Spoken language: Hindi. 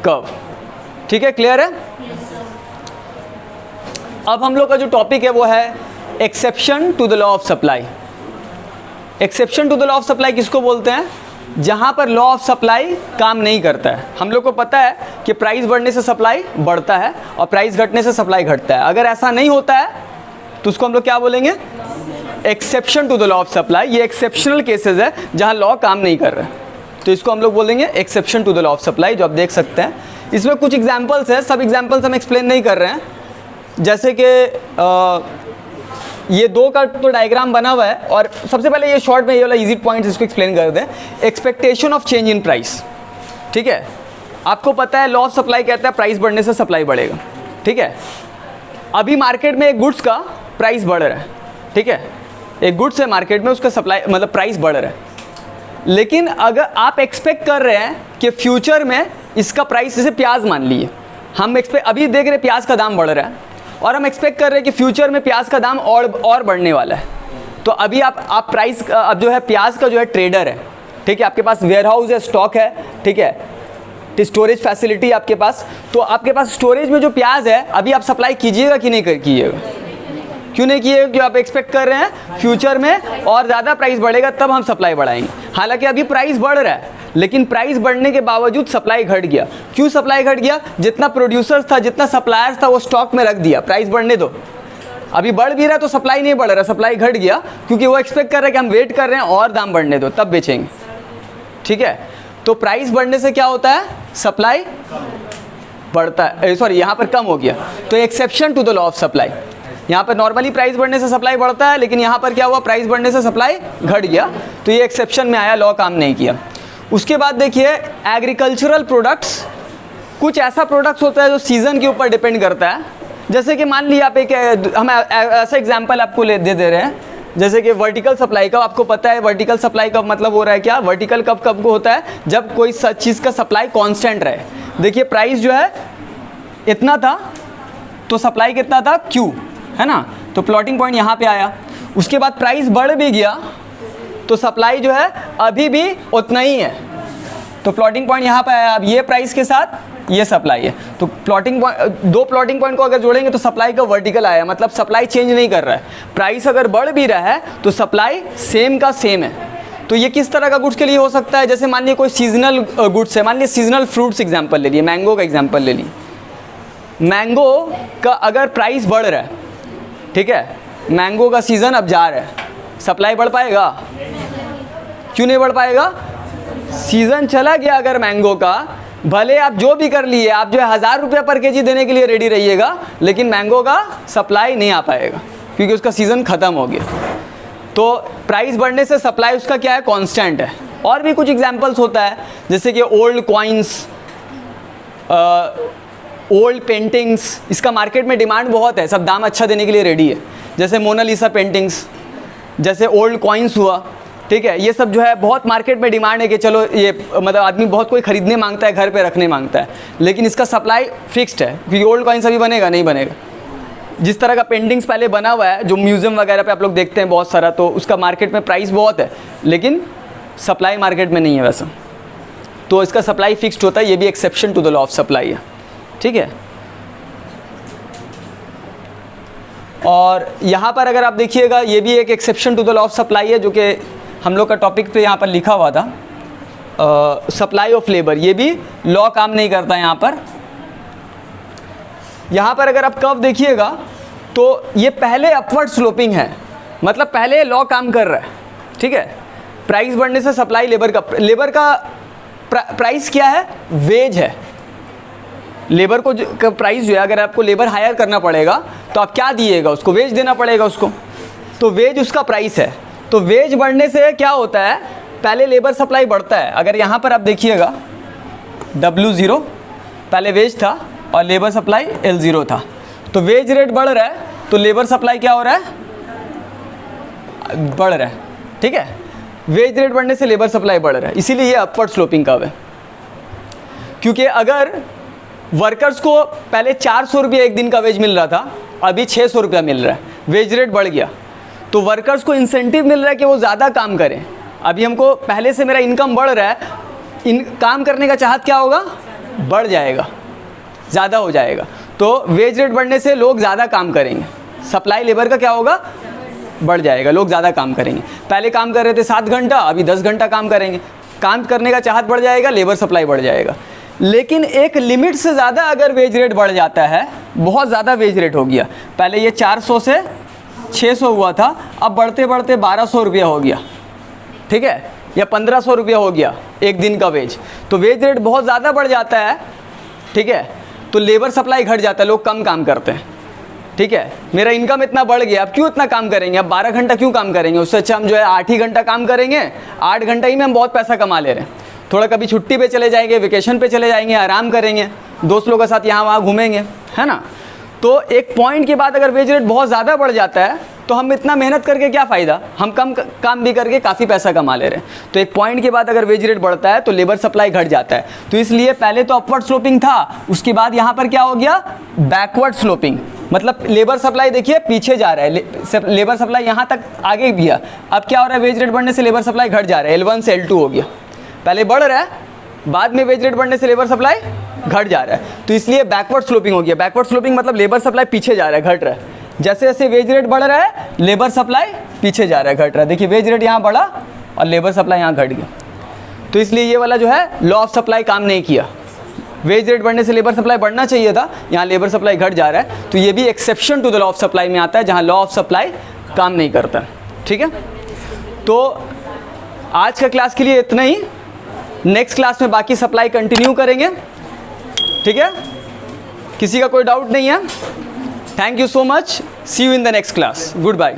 कर्व। ठीक है, क्लियर है? अब हम लोग का जो टॉपिक है वो है exception to the law of supply. Exception to the law of supply किसको बोलते हैं? जहां पर लॉ ऑफ सप्लाई काम नहीं करता है। हम लोग को पता है कि प्राइस बढ़ने से सप्लाई बढ़ता है और प्राइस घटने से सप्लाई घटता है। अगर ऐसा नहीं होता है तो उसको हम लोग क्या बोलेंगे? Exception to the law of supply. ये एक्सेप्शनल केसेस है जहां लॉ काम नहीं कर रहा है, तो इसको हम लोग बोलेंगे exception to the law of supply, जो आप देख सकते हैं। इसमें कुछ एग्जाम्पल्स है, सब एग्जाम्पल्स हम एक्सप्लेन नहीं कर रहे हैं। जैसे कि ये दो का तो डायग्राम बना हुआ है, और सबसे पहले ये शॉर्ट में ये वाला इजी पॉइंट्स इसको एक्सप्लेन कर दें। Expectation of change in price. ठीक है, आपको पता है लॉ ऑफ सप्लाई कहता है प्राइस बढ़ने से सप्लाई बढ़ेगा। ठीक है, अभी मार्केट में एक गुड्स का प्राइस बढ़ रहा है। ठीक है, एक गुड्स है मार्केट में, उसका सप्लाई मतलब प्राइस बढ़ रहा है, लेकिन अगर आप एक्सपेक्ट कर रहे हैं कि फ्यूचर में इसका प्राइस, जैसे प्याज मान लिए, हम अभी देख रहे हैं प्याज का दाम बढ़ रहा है और हम एक्सपेक्ट कर रहे हैं कि फ्यूचर में प्याज का दाम और बढ़ने वाला है। तो अभी आप प्राइस, अब जो है प्याज का जो है ट्रेडर है, ठीक है, आपके पास वेयर हाउस है, स्टॉक है, ठीक है, स्टोरेज फैसिलिटी आपके पास, तो आपके पास स्टोरेज में जो प्याज है अभी आप सप्लाई कीजिएगा कि नहीं कीजिएगा? क्यों नहीं किए? क्योंकि आप एक्सपेक्ट कर रहे हैं फ्यूचर में और ज़्यादा प्राइस बढ़ेगा तब हम सप्लाई बढ़ाएंगे। हालांकि अभी प्राइस बढ़ रहा है, लेकिन प्राइस बढ़ने के बावजूद सप्लाई घट गया। क्यों सप्लाई घट गया? जितना प्रोड्यूसर्स था, जितना सप्लायर्स था, वो स्टॉक में रख दिया, प्राइस बढ़ने दो। अभी बढ़ भी रहा तो सप्लाई नहीं बढ़ रहा, सप्लाई घट गया, क्योंकि वो एक्सपेक्ट कर रहे हैं कि हम वेट कर रहे हैं और दाम बढ़ने दो तब बेचेंगे। ठीक है, तो प्राइस बढ़ने से क्या होता है? सप्लाई बढ़ता है, सॉरी यहाँ पर कम हो गया। तो exception to the law of supply. यहाँ पर नॉर्मली प्राइस बढ़ने से सप्लाई बढ़ता है, लेकिन यहाँ पर क्या हुआ? प्राइस बढ़ने से सप्लाई घट गया, तो ये एक्सेप्शन में आया, लॉ काम नहीं किया। उसके बाद देखिए एग्रीकल्चरल प्रोडक्ट्स, कुछ ऐसा प्रोडक्ट्स होता है जो सीज़न के ऊपर डिपेंड करता है। जैसे कि मान लिया आप हम ऐसा एग्जांपल आपको दे रहे हैं, जैसे कि वर्टिकल सप्लाई का। आपको पता है वर्टिकल सप्लाई का मतलब हो रहा है क्या? वर्टिकल कब को होता है? जब कोई सच चीज़ का सप्लाई कांस्टेंट रहे। देखिए प्राइस जो है इतना था तो सप्लाई कितना था? Q, है ना? तो प्लॉटिंग पॉइंट यहाँ पे आया। उसके बाद प्राइस बढ़ भी गया तो सप्लाई जो है अभी भी उतना ही है, तो प्लॉटिंग पॉइंट यहाँ पे आया। अब ये प्राइस के साथ ये सप्लाई है, तो प्लॉटिंग पॉइंट, दो प्लॉटिंग पॉइंट को अगर जोड़ेंगे तो सप्लाई का वर्टिकल आया, मतलब सप्लाई चेंज नहीं कर रहा है। प्राइस अगर बढ़ भी रहा है तो सप्लाई सेम का सेम है। तो ये किस तरह का गुड्स के लिए हो सकता है? जैसे मान लीजिए कोई सीजनल गुड्स है, मान लीजिए सीजनल फ्रूट्स एग्जाम्पल ले लिए, मैंगो का एग्जाम्पल ले लिए। मैंगो का अगर प्राइस बढ़ रहा है, ठीक है, मैंगो का सीज़न अब जा रहा है, सप्लाई बढ़ पाएगा? क्यों नहीं बढ़ पाएगा? सीज़न चला गया अगर मैंगो का, भले आप जो भी कर लिए, आप जो है 1000 रुपये पर केजी देने के लिए रेडी रहिएगा, लेकिन मैंगो का सप्लाई नहीं आ पाएगा क्योंकि उसका सीज़न ख़त्म हो गया। तो प्राइस बढ़ने से सप्लाई उसका क्या है? कांस्टेंट है। और भी कुछ एग्जांपल्स होता है, जैसे कि ओल्ड कॉइन्स, ओल्ड पेंटिंग्स, इसका मार्केट में डिमांड बहुत है, सब दाम अच्छा देने के लिए रेडी है। जैसे मोनालिसा पेंटिंग्स, जैसे ओल्ड कॉइन्स हुआ, ठीक है, ये सब जो है बहुत मार्केट में डिमांड है कि चलो ये मतलब आदमी बहुत कोई ख़रीदने मांगता है, घर पे रखने मांगता है, लेकिन इसका सप्लाई फिक्स्ड है क्योंकि ओल्ड कॉइन्स अभी बनेगा नहीं बनेगा। जिस तरह का पेंटिंग्स पहले बना हुआ है जो म्यूज़ियम वगैरह पे आप लोग देखते हैं बहुत सारा, तो उसका मार्केट में प्राइस बहुत है, लेकिन सप्लाई मार्केट में नहीं है वैसा, तो इसका सप्लाई फिक्स्ड होता है। ये भी exception to the law of supply है। ठीक है, और यहाँ पर अगर आप देखिएगा ये भी एक exception to the law of supply है, जो कि हम लोग का टॉपिक पे यहाँ पर लिखा हुआ था, सप्लाई ऑफ लेबर। ये भी लॉ काम नहीं करता यहाँ पर। यहाँ पर अगर आप कर्व देखिएगा तो ये पहले अपवर्ड स्लोपिंग है, मतलब पहले लॉ काम कर रहा है। ठीक है, प्राइस बढ़ने से सप्लाई, लेबर का प्राइस क्या है? वेज है। लेबर को प्राइस जो है, अगर आपको लेबर हायर करना पड़ेगा तो आप क्या दिएगा? उसको वेज देना पड़ेगा उसको, तो वेज उसका प्राइस है। तो वेज बढ़ने से क्या होता है? पहले लेबर सप्लाई बढ़ता है। अगर यहाँ पर आप देखिएगा W0 पहले वेज था और लेबर सप्लाई L0 था, तो वेज रेट बढ़ रहा है तो लेबर सप्लाई क्या हो रहा है? बढ़ रहा है। ठीक है, वेज रेट बढ़ने से लेबर सप्लाई बढ़ रहा है, इसीलिए ये अपवर्ड स्लोपिंग कर्व है। क्योंकि अगर वर्कर्स को पहले 400 रुपये एक दिन का वेज मिल रहा था, अभी 600 रुपया मिल रहा है, वेज रेट बढ़ गया, तो वर्कर्स को इंसेंटिव मिल रहा है कि वो ज़्यादा काम करें। अभी हमको पहले से मेरा इनकम बढ़ रहा है, काम करने का चाहत क्या होगा? बढ़ जाएगा, ज़्यादा हो जाएगा। तो वेज रेट बढ़ने से लोग ज़्यादा काम करेंगे, सप्लाई लेबर का क्या होगा, बढ़ जाएगा, लोग ज़्यादा काम करेंगे। पहले काम कर रहे थे 7 घंटा, अभी 10 घंटा काम करेंगे, काम करने का चाहत बढ़ जाएगा, लेबर सप्लाई बढ़ जाएगा। लेकिन एक लिमिट से ज़्यादा अगर वेज रेट बढ़ जाता है, बहुत ज़्यादा वेज रेट हो गया, पहले ये 400 से 600 हुआ था, अब बढ़ते बढ़ते 1200 रुपया हो गया, ठीक है, या 1500 रुपया हो गया एक दिन का वेज, तो वेज रेट बहुत ज़्यादा बढ़ जाता है, ठीक है, तो लेबर सप्लाई घट जाता है, लोग कम काम करते हैं, ठीक है। मेरा इनकम इतना बढ़ गया, अब क्यों इतना काम करेंगे, अब 12 घंटा क्यों काम करेंगे, उससे अच्छा हम जो है 8 ही घंटा काम करेंगे, 8 घंटा ही में हम बहुत पैसा कमा ले रहे हैं। थोड़ा कभी छुट्टी पे चले जाएंगे, वेकेशन पे चले जाएंगे, आराम करेंगे, दोस्त लोगों के साथ यहाँ वहाँ घूमेंगे, है ना। तो एक पॉइंट के बाद अगर वेज रेट बहुत ज़्यादा बढ़ जाता है तो हम इतना मेहनत करके क्या फ़ायदा, हम कम काम भी करके काफ़ी पैसा कमा ले रहे हैं। तो एक पॉइंट के बाद अगर वेज रेट बढ़ता है तो लेबर सप्लाई घट जाता है। तो इसलिए पहले तो अपवर्ड स्लोपिंग था, उसके बाद यहाँ पर क्या हो गया, बैकवर्ड स्लोपिंग, मतलब लेबर सप्लाई देखिए पीछे जा रहा है, लेबर सप्लाई यहाँ तक आगे गया, अब क्या हो रहा है, वेज रेट बढ़ने से लेबर सप्लाई घट जा रहा है, L1 से L2 हो गया, पहले बढ़ रहा है, बाद में वेज रेट बढ़ने से लेबर सप्लाई घट जा रहा है, तो इसलिए बैकवर्ड स्लोपिंग हो गया। बैकवर्ड स्लोपिंग मतलब लेबर सप्लाई पीछे जा रहा है, घट रहा है, जैसे जैसे वेज रेट बढ़ रहा है लेबर सप्लाई पीछे जा रहा है, घट रहा है। देखिए वेज रेट यहाँ बढ़ा और लेबर सप्लाई यहाँ घट गया, तो इसलिए ये वाला जो है लॉ ऑफ सप्लाई काम नहीं किया। वेज रेट बढ़ने से लेबर सप्लाई बढ़ना चाहिए था, यहाँ लेबर सप्लाई घट जा रहा है, तो ये भी exception to the law of supply में आता है, जहाँ लॉ ऑफ सप्लाई काम नहीं करता, ठीक है। तो आज का क्लास के लिए इतना ही, नेक्स्ट क्लास में बाकी सप्लाई कंटिन्यू करेंगे, ठीक है। किसी का कोई डाउट नहीं है? Thank you so much, see you in the next class, good bye.